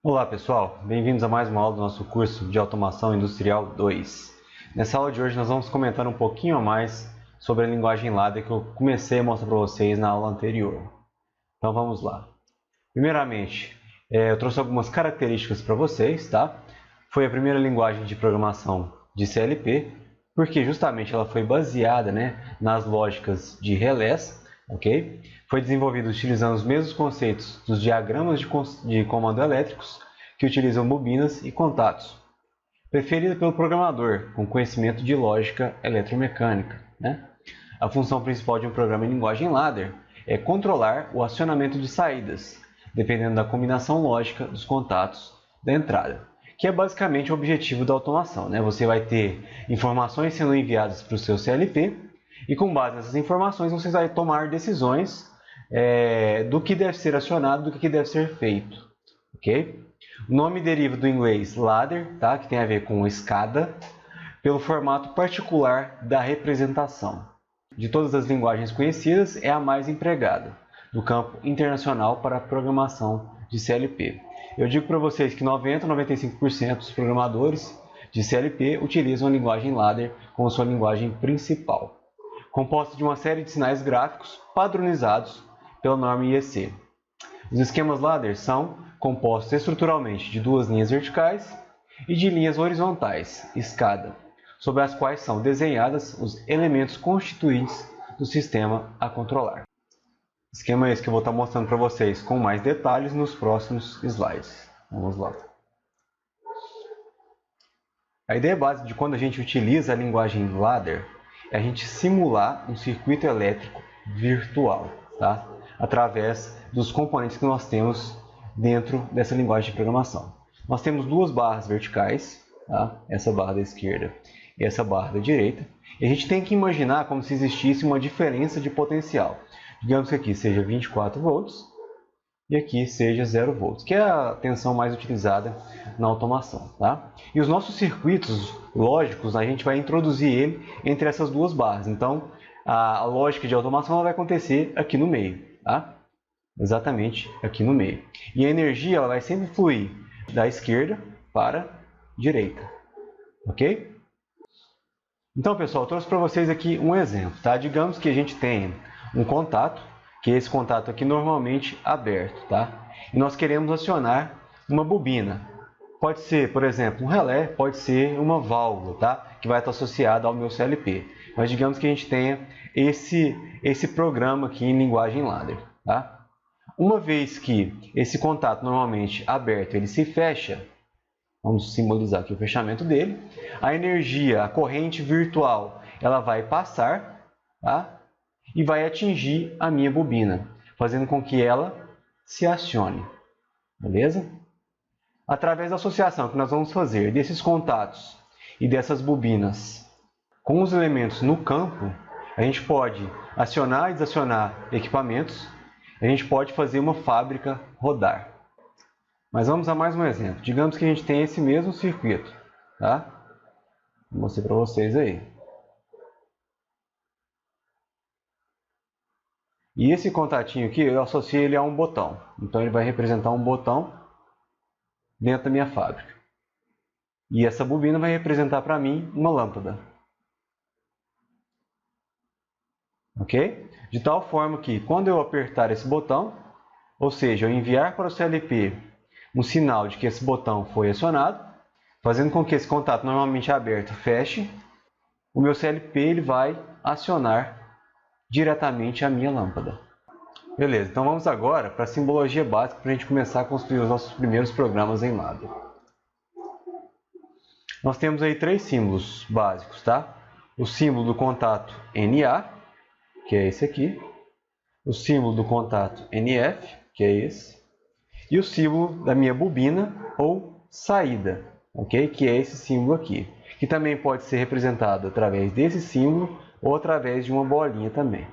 Olá pessoal, bem-vindos a mais uma aula do nosso curso de Automação Industrial 2. Nessa aula de hoje nós vamos comentar um pouquinho a mais sobre a linguagem ladder que eu comecei a mostrar para vocês na aula anterior. Então vamos lá. Primeiramente, eu trouxe algumas características para vocês, tá? Foi a primeira linguagem de programação de CLP, porque justamente ela foi baseada, nas lógicas de relés, ok? Foi desenvolvida utilizando os mesmos conceitos dos diagramas de comando elétricos que utilizam bobinas e contatos. Preferida pelo programador com conhecimento de lógica eletromecânica, A função principal de um programa em linguagem ladder é controlar o acionamento de saídas, dependendo da combinação lógica dos contatos da entrada, que é basicamente o objetivo da automação. Você vai ter informações sendo enviadas para o seu CLP e com base nessas informações você vai tomar decisões do que deve ser acionado, do que deve ser feito. Ok? O nome deriva do inglês ladder, tá? Que tem a ver com escada, pelo formato particular da representação. De todas as linguagens conhecidas, é a mais empregada no campo internacional para a programação de CLP. Eu digo para vocês que 90 a 95% dos programadores de CLP utilizam a linguagem ladder como sua linguagem principal, composta de uma série de sinais gráficos padronizados pela norma IEC. Os esquemas ladder são compostos estruturalmente de duas linhas verticais e de linhas horizontais, escada, sobre as quais são desenhadas os elementos constituintes do sistema a controlar. Esquema esse que eu vou estar mostrando para vocês com mais detalhes nos próximos slides. Vamos lá. A ideia base de quando a gente utiliza a linguagem ladder é a gente simular um circuito elétrico virtual, tá? Através dos componentes que nós temos dentro dessa linguagem de programação. Nós temos duas barras verticais, tá? Essa barra da esquerda e essa barra da direita. E a gente tem que imaginar como se existisse uma diferença de potencial. Digamos que aqui seja 24 volts e aqui seja 0 volts, que é a tensão mais utilizada na automação. Tá? E os nossos circuitos lógicos, a gente vai introduzir ele entre essas duas barras. Então, a lógica de automação ela vai acontecer aqui no meio. Tá? Exatamente aqui no meio. E a energia ela vai sempre fluir da esquerda para a direita. Ok? Então, pessoal, eu trouxe para vocês aqui um exemplo. Tá? Digamos que a gente tenha um contato, que é esse contato aqui normalmente aberto. Tá? E nós queremos acionar uma bobina. Pode ser, por exemplo, um relé, pode ser uma válvula, tá? Que vai estar associada ao meu CLP. Mas digamos que a gente tenha esse programa aqui em linguagem ladder. Tá? Uma vez que esse contato normalmente aberto ele se fecha, vamos simbolizar aqui o fechamento dele, a energia, a corrente virtual, ela vai passar, tá? E vai atingir a minha bobina, fazendo com que ela se acione. Beleza? Através da associação que nós vamos fazer desses contatos e dessas bobinas com os elementos no campo, a gente pode acionar e desacionar equipamentos, a gente pode fazer uma fábrica rodar. Mas vamos a mais um exemplo. Digamos que a gente tem esse mesmo circuito. Tá? Vou mostrar para vocês aí. E esse contatinho aqui, eu associo ele a um botão. Então ele vai representar um botão dentro da minha fábrica. E essa bobina vai representar para mim uma lâmpada. Ok? De tal forma que quando eu apertar esse botão, ou seja, eu enviar para o CLP um sinal de que esse botão foi acionado, fazendo com que esse contato normalmente aberto feche, o meu CLP ele vai acionar diretamente a minha lâmpada. Beleza, então vamos agora para a simbologia básica para a gente começar a construir os nossos primeiros programas em ladder. Nós temos aí três símbolos básicos, tá? O símbolo do contato NA, que é esse aqui, o símbolo do contato NF, que é esse, e o símbolo da minha bobina ou saída, ok? Que é esse símbolo aqui, que também pode ser representado através desse símbolo ou através de uma bolinha também.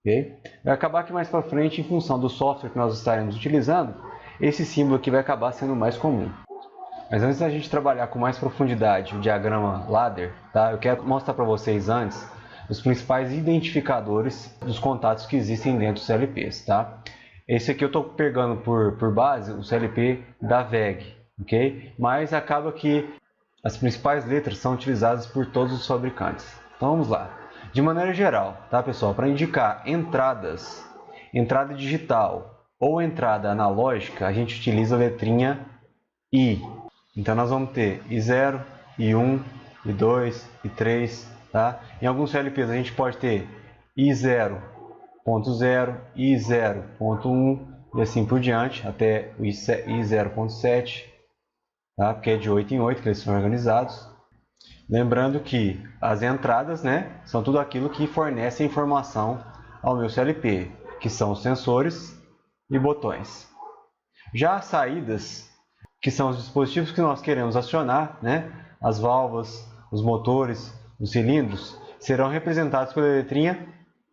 Okay? Vai acabar que mais para frente, em função do software que nós estaremos utilizando, esse símbolo aqui vai acabar sendo mais comum. Mas antes da gente trabalhar com mais profundidade o diagrama ladder, tá? Eu quero mostrar para vocês antes os principais identificadores dos contatos que existem dentro dos CLPs. Tá? Esse aqui eu estou pegando por base o CLP da WEG, ok? Mas acaba que as principais letras são utilizadas por todos os fabricantes. Então vamos lá. De maneira geral, tá, pessoal? Para indicar entradas, entrada digital ou entrada analógica, a gente utiliza a letrinha I. Então nós vamos ter I0, I1, I2, I3, tá? Em alguns CLPs a gente pode ter I0.0, I0.1 e assim por diante, até o I0.7, tá? Porque é de 8 em 8 que eles são organizados. Lembrando que as entradas, né, são tudo aquilo que fornece informação ao meu CLP, que são os sensores e botões. Já as saídas, que são os dispositivos que nós queremos acionar, né, as válvulas, os motores, os cilindros, serão representados pela letrinha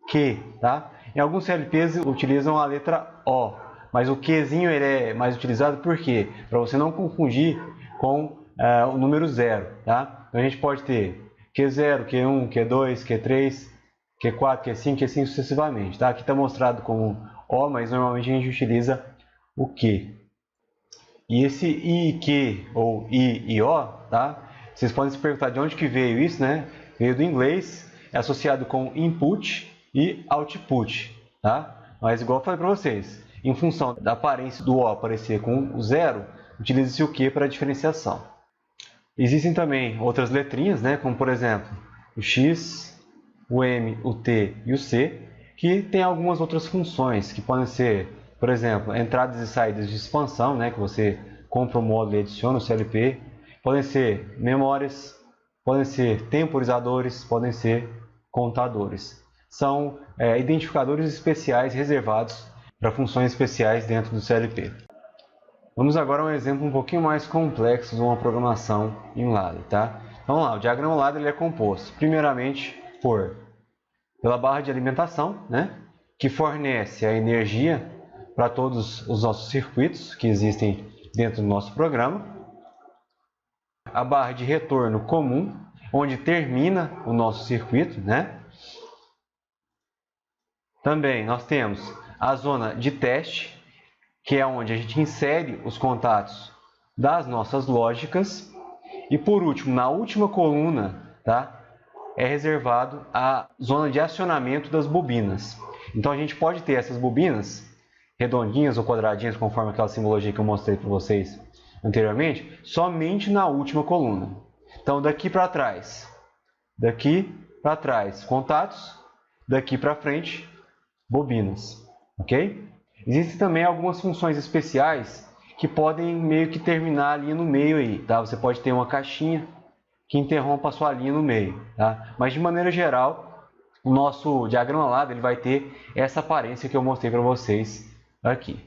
Q, tá? Em alguns CLPs utilizam a letra O, mas o Qzinho ele é mais utilizado por quê? Para você não confundir com o número 0, tá? Então a gente pode ter Q0, Q1, Q2, Q3, Q4, Q5 e assim sucessivamente, tá? Aqui está mostrado como O, mas normalmente a gente utiliza o Q. E esse I, Q ou I e O, tá? Vocês podem se perguntar de onde que veio isso, né? Veio do inglês, é associado com input e output, tá? Mas igual eu falei para vocês, em função da aparência do O aparecer com o 0, utiliza-se o Q para diferenciação. Existem também outras letrinhas, né? Como por exemplo, o X, o M, o T e o C, que tem algumas outras funções que podem ser, por exemplo, entradas e saídas de expansão, né, que você compra o módulo e adiciona o CLP. Podem ser memórias, podem ser temporizadores, podem ser contadores. São identificadores especiais reservados para funções especiais dentro do CLP. Vamos agora a um exemplo um pouquinho mais complexo de uma programação em ladder, tá? Então, vamos lá, o diagrama ladder ele é composto, primeiramente, pela barra de alimentação, né, que fornece a energia para todos os nossos circuitos que existem dentro do nosso programa. A barra de retorno comum, onde termina o nosso circuito, né? Também nós temos a zona de teste, que é onde a gente insere os contatos das nossas lógicas. E por último, na última coluna, tá, é reservado a zona de acionamento das bobinas. Então a gente pode ter essas bobinas redondinhas ou quadradinhas, conforme aquela simbologia que eu mostrei para vocês anteriormente, somente na última coluna. Então daqui para trás, contatos, daqui para frente, bobinas, ok? Existem também algumas funções especiais que podem meio que terminar a linha no meio aí, tá? Você pode ter uma caixinha que interrompa a sua linha no meio, tá? Mas de maneira geral, o nosso diagrama ladder ele vai ter essa aparência que eu mostrei para vocês aqui.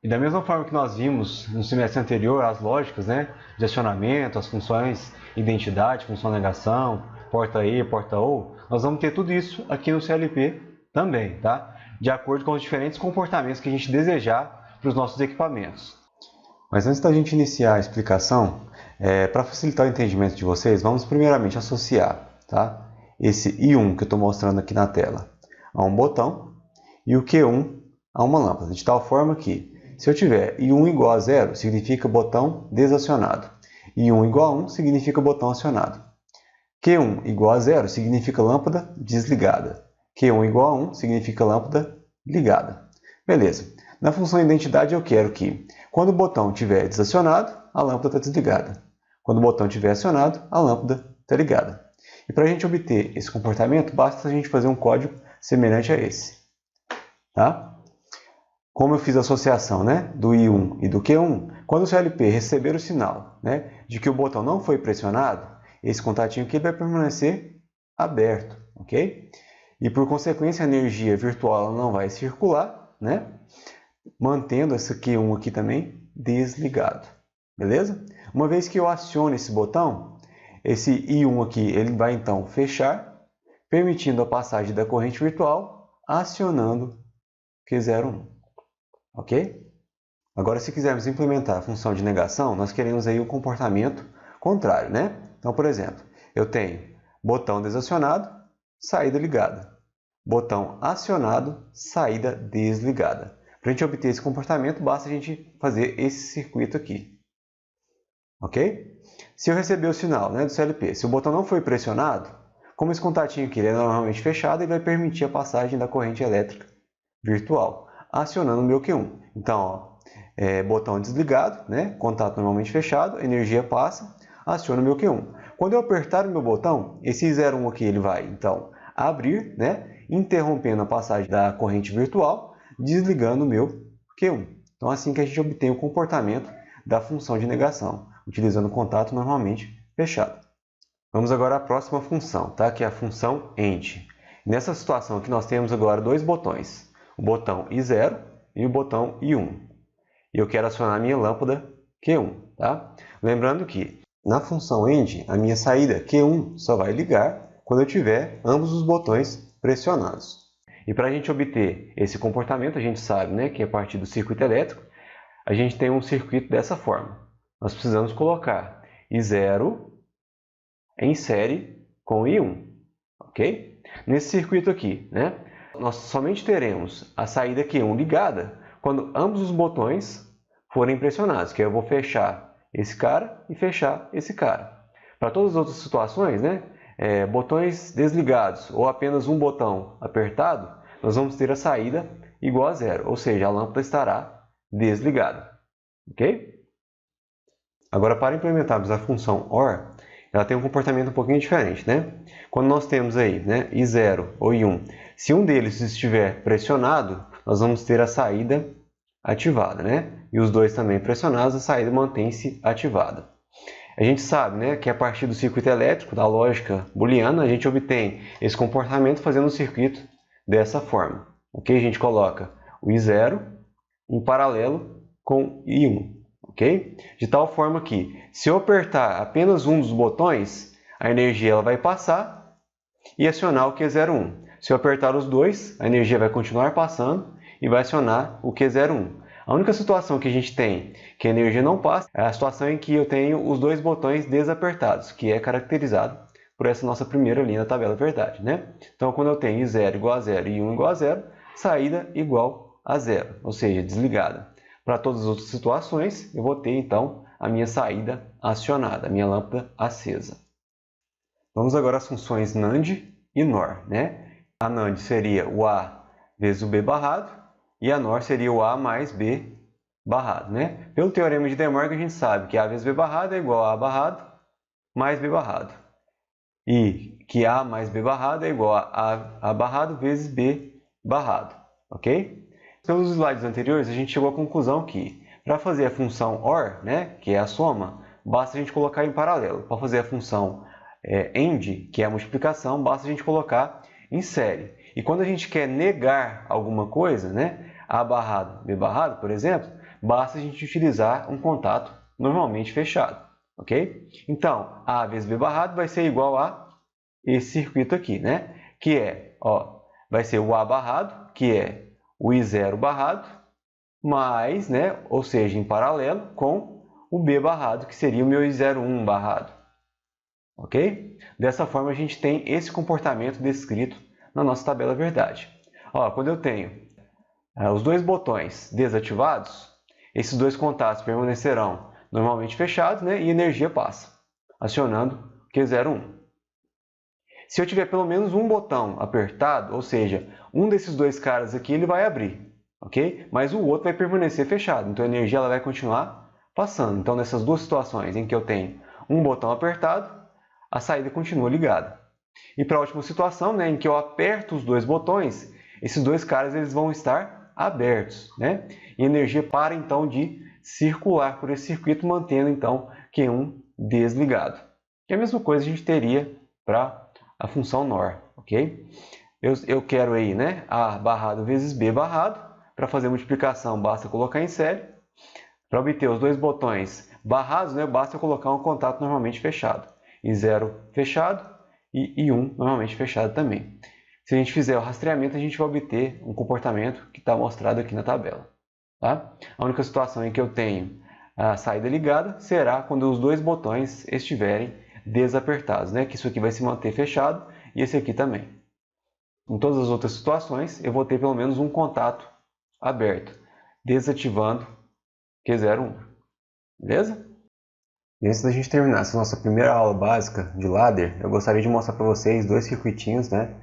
E da mesma forma que nós vimos no semestre anterior as lógicas, né, de acionamento, as funções identidade, função negação, porta E, porta O, nós vamos ter tudo isso aqui no CLP também, tá? De acordo com os diferentes comportamentos que a gente desejar para os nossos equipamentos. Mas antes da gente iniciar a explicação, para facilitar o entendimento de vocês, vamos primeiramente associar, tá, esse I1 que eu estou mostrando aqui na tela a um botão e o Q1 a uma lâmpada, de tal forma que se eu tiver I1 igual a 0, significa botão desacionado. I1 igual a 1 significa botão acionado. Q1 igual a 0 significa lâmpada desligada. Q1 igual a 1 significa lâmpada ligada. Beleza. Na função identidade eu quero que, quando o botão estiver desacionado, a lâmpada está desligada. Quando o botão estiver acionado, a lâmpada está ligada. E para a gente obter esse comportamento, basta a gente fazer um código semelhante a esse. Tá? Como eu fiz a associação, né, do I1 e do Q1, quando o CLP receber o sinal, né, de que o botão não foi pressionado, esse contatinho aqui vai permanecer aberto, ok? E por consequência a energia virtual ela não vai circular, né, mantendo esse Q1 aqui também desligado, beleza? Uma vez que eu acione esse botão, esse I1 aqui ele vai então fechar, permitindo a passagem da corrente virtual, acionando Q01. Ok? Agora, se quisermos implementar a função de negação, nós queremos aí um comportamento contrário, né? Então, por exemplo, eu tenho botão desacionado, saída ligada. botão acionado, saída desligada. Para a gente obter esse comportamento, basta a gente fazer esse circuito aqui. Ok? Se eu receber o sinal, né, do CLP, se o botão não foi pressionado, como esse contatinho aqui ele é normalmente fechado, ele vai permitir a passagem da corrente elétrica virtual, acionando o meu Q1. Então, ó, botão desligado, né, contato normalmente fechado, energia passa, aciona o meu Q1. Quando eu apertar o meu botão, esse 01 aqui ele vai, então, abrir, né, interrompendo a passagem da corrente virtual, desligando o meu Q1. Então, assim que a gente obtém o comportamento da função de negação, utilizando o contato normalmente fechado. Vamos agora à próxima função, tá? Que é a função AND. Nessa situação aqui nós temos agora dois botões, o botão I0 e o botão I1. E eu quero acionar a minha lâmpada Q1, tá? Lembrando que na função AND, a minha saída Q1 só vai ligar quando eu tiver ambos os botões pressionados. E para a gente obter esse comportamento, a gente sabe, né, que a partir do circuito elétrico, a gente tem um circuito dessa forma. Nós precisamos colocar I0 em série com I1, ok? Nesse circuito aqui, né, nós somente teremos a saída Q1 ligada quando ambos os botões forem pressionados, que eu vou fechar esse cara e fechar esse cara. Para todas as outras situações, né, botões desligados ou apenas um botão apertado, nós vamos ter a saída igual a zero, ou seja, a lâmpada estará desligada, ok? Agora, para implementarmos a função OR, ela tem um comportamento um pouquinho diferente, né? Quando nós temos aí, né, I0 ou I1, se um deles estiver pressionado, nós vamos ter a saída ativada, né? E os dois também pressionados, a saída mantém-se ativada. A gente sabe, né, que a partir do circuito elétrico, da lógica booleana, a gente obtém esse comportamento fazendo o circuito dessa forma. Ok? A gente coloca o I0 em paralelo com I1. Ok? De tal forma que, se eu apertar apenas um dos botões, a energia ela vai passar e acionar o Q01. Se eu apertar os dois, a energia vai continuar passando e vai acionar o Q01. A única situação que a gente tem que a energia não passa é a situação em que eu tenho os dois botões desapertados, que é caracterizado por essa nossa primeira linha da tabela verdade, né? Então, quando eu tenho I0 igual a 0 e I1 igual a 0, saída igual a 0, ou seja, desligada. Para todas as outras situações, eu vou ter, então, a minha saída acionada, a minha lâmpada acesa. Vamos agora às funções NAND e NOR, né? A NAND seria o A vezes o B barrado, e a NOR seria o A mais B barrado, né? Pelo teorema de De Morgan, a gente sabe que A vezes B barrado é igual a A barrado mais B barrado. E que A mais B barrado é igual a A barrado vezes B barrado, ok? Pelos slides anteriores, a gente chegou à conclusão que, para fazer a função OR, né, que é a soma, basta a gente colocar em paralelo. Para fazer a função AND, que é a multiplicação, basta a gente colocar em série. E quando a gente quer negar alguma coisa, né, A barrado, B barrado, por exemplo, basta a gente utilizar um contato normalmente fechado, ok? Então, A vezes B barrado vai ser igual a esse circuito aqui, né? Que é, ó, vai ser o A barrado, que é o I0 barrado, mais, né, ou seja, em paralelo com o B barrado, que seria o meu I01 barrado. Ok? Dessa forma, a gente tem esse comportamento descrito na nossa tabela verdade. Ó, quando eu tenho os dois botões desativados, esses dois contatos permanecerão normalmente fechados, né, e energia passa, acionando Q01. Se eu tiver pelo menos um botão apertado, ou seja, um desses dois caras aqui ele vai abrir, ok? Mas o outro vai permanecer fechado, então a energia ela vai continuar passando. Então, nessas duas situações em que eu tenho um botão apertado, a saída continua ligada. E para a última situação, né, em que eu aperto os dois botões, esses dois caras eles vão estar abertos, né? E a energia para então de circular por esse circuito, mantendo então Q1 desligado. E a mesma coisa a gente teria para a função NOR, ok? Eu quero aí, né, A barrado vezes B barrado. Para fazer a multiplicação, basta colocar em série. Para obter os dois botões barrados, né, basta colocar um contato normalmente fechado. I0 fechado e I1 normalmente fechado também. Se a gente fizer o rastreamento, a gente vai obter um comportamento que está mostrado aqui na tabela. Tá? A única situação em que eu tenho a saída ligada será quando os dois botões estiverem desapertados, né? Que isso aqui vai se manter fechado e esse aqui também. Em todas as outras situações, eu vou ter pelo menos um contato aberto, desativando Q01. Beleza? E antes da gente terminar essa nossa primeira aula básica de ladder, eu gostaria de mostrar para vocês dois circuitinhos, né,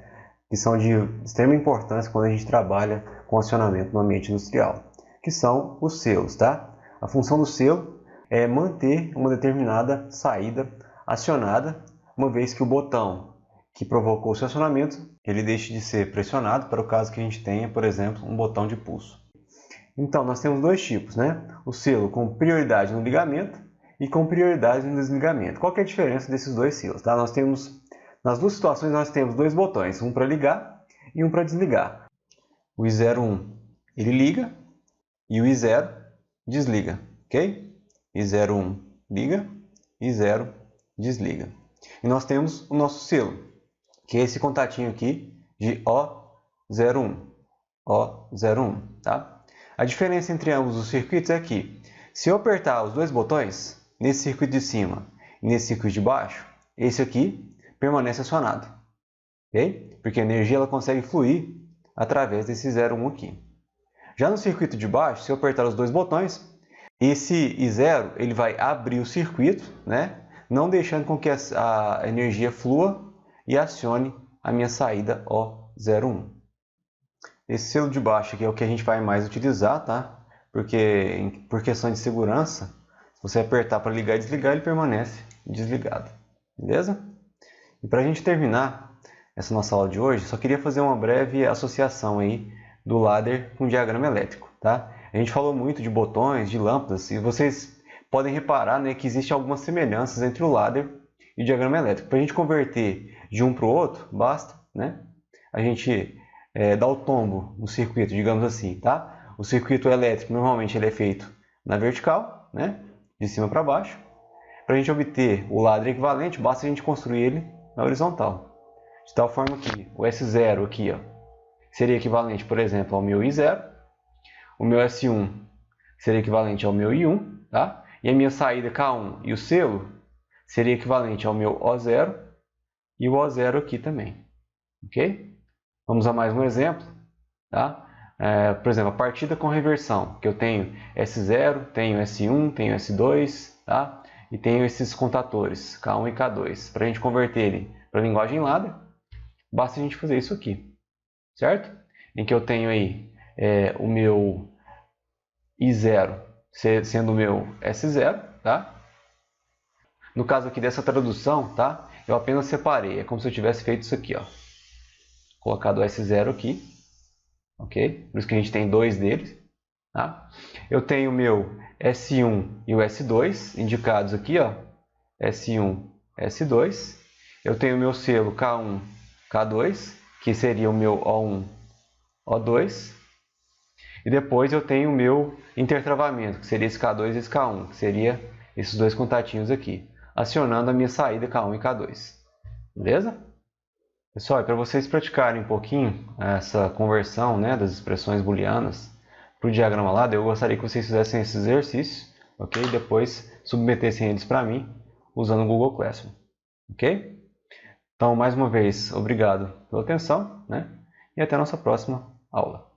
que são de extrema importância quando a gente trabalha com acionamento no ambiente industrial, que são os selos, tá? A função do selo é manter uma determinada saída acionada, uma vez que o botão que provocou o seu acionamento, ele deixe de ser pressionado para o caso que a gente tenha, por exemplo, um botão de pulso. Então, nós temos dois tipos, né? O selo com prioridade no ligamento e com prioridade no desligamento. Qual que é a diferença desses dois selos? Tá? Nas duas situações, nós temos dois botões, um para ligar e um para desligar. O I01 ele liga e o I0 desliga, ok? I01 liga, I0 desliga. E nós temos o nosso selo, que é esse contatinho aqui de O01, O01, tá? A diferença entre ambos os circuitos é que, se eu apertar os dois botões, nesse circuito de cima e nesse circuito de baixo, esse aqui permanece acionado, ok? Porque a energia ela consegue fluir através desse 01 aqui. Já no circuito de baixo, se eu apertar os dois botões, esse I0 ele vai abrir o circuito, né? Não deixando com que a energia flua e acione a minha saída O01. Esse selo de baixo aqui é o que a gente vai mais utilizar, tá? Porque por questão de segurança, se você apertar para ligar e desligar, ele permanece desligado. Beleza? E para a gente terminar essa nossa aula de hoje, só queria fazer uma breve associação aí do ladder com o diagrama elétrico, tá? A gente falou muito de botões, de lâmpadas, e vocês podem reparar, né, que existem algumas semelhanças entre o ladder e o diagrama elétrico. Para a gente converter de um para o outro, basta, né, a gente dar o tombo no circuito, digamos assim, tá? O circuito elétrico normalmente ele é feito na vertical, né, de cima para baixo. Para a gente obter o ladder equivalente, basta a gente construir ele na horizontal. De tal forma que o S0 aqui, ó, seria equivalente, por exemplo, ao meu I0. O meu S1 seria equivalente ao meu I1, tá? E a minha saída K1 e o selo seria equivalente ao meu O0 e o O0 aqui também, ok? Vamos a mais um exemplo, tá? Por exemplo, a partida com reversão, que eu tenho S0, tenho S1, tenho S2, tá? E tenho esses contadores, K1 e K2. Para a gente converter ele para a linguagem ladder, basta a gente fazer isso aqui, certo? Em que eu tenho aí o meu I0 sendo o meu S0, tá? No caso aqui dessa tradução, tá? Eu apenas separei, é como se eu tivesse feito isso aqui, ó. Colocado o S0 aqui, ok? Por isso que a gente tem dois deles, tá? Eu tenho o meu S1 e o S2 indicados aqui, ó. S1, S2. Eu tenho o meu selo K1, K2, que seria o meu O1, O2. E depois eu tenho o meu intertravamento, que seria esse K2 e esse K1, que seria esses dois contatinhos aqui, acionando a minha saída K1 e K2. Beleza? Pessoal, para vocês praticarem um pouquinho essa conversão, né, das expressões booleanas para o diagrama ladder, eu gostaria que vocês fizessem esse exercício, ok? E depois submetessem eles para mim usando o Google Classroom, ok? Então, mais uma vez, obrigado pela atenção, né? E até a nossa próxima aula.